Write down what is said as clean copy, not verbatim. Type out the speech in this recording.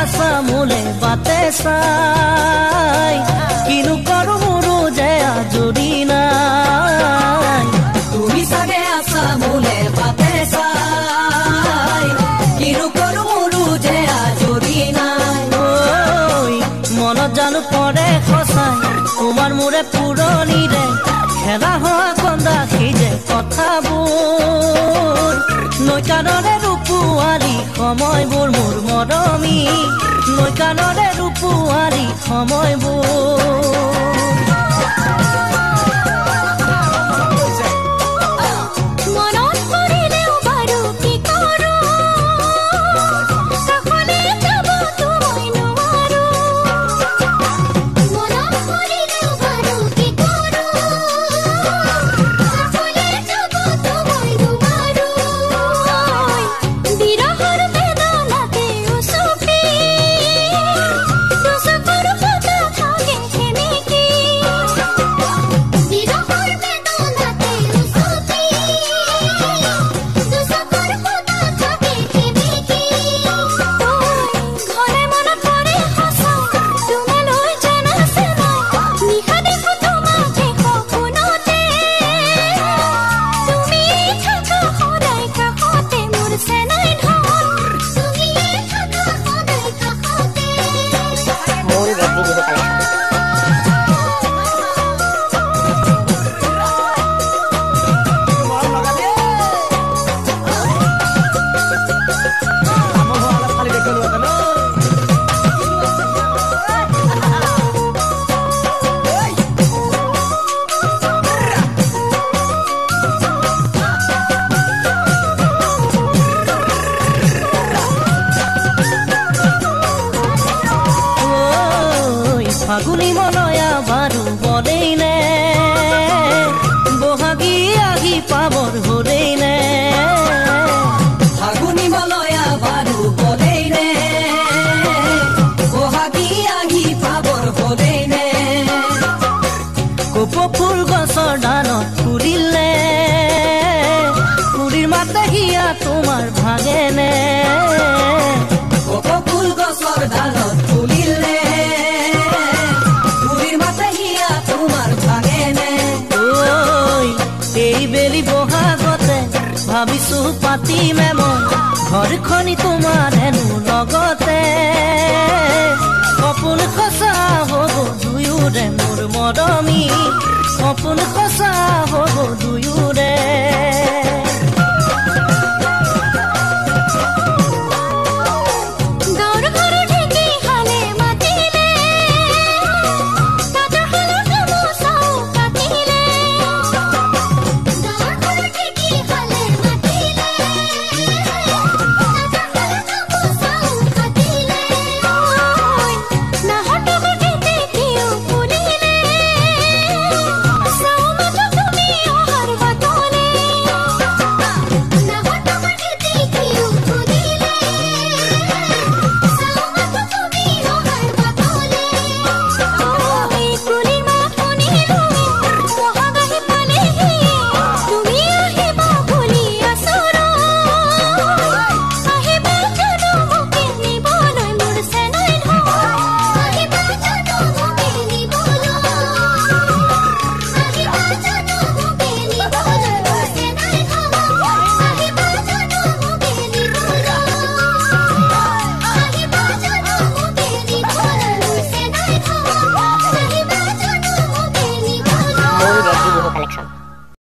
আছা মোলে বাটে চাই কিনো কৰো মোৰো যে আজৰি নাই তুমি চাগে আছা মোলে বাটে চাই কিনো কৰো মোৰো যে আজৰি নাই মনত জানো পৰে সঁচাই তোমাৰ মোৰে পুৰণিৰে খেলা হোৱা কন্দা সিজে কথাবোৰ নৈকানৰে ৰূপুৱাৰী সময়বোৰ মোৰ মৰমী নৈকানৰে ৰূপুৱাৰী সময়বোৰ ফাগুনি মনয়া বাৰু বলেই নে বহাগী আহি পাবৰ হৰেই নে ফাগুনি মলয়া বাৰু বলেই নে বহাগী আহি পাবৰ হৰেই নে কপৌ ফুল গছৰ ডালত ফুৰিলে ফুৰিৰ মাতে হিয়া তোমাৰ ভাগেনে কপৌ ফুল গছৰ ডালত ফুলিলে ভাবিছো পাতিমে মই ঘৰখনি তোমাৰ হেনো লগতে সপোন সঁচা হ'ব দুয়োৰে মোৰ মৰমী সপোন সঁচা হ'ব দুয়োৰে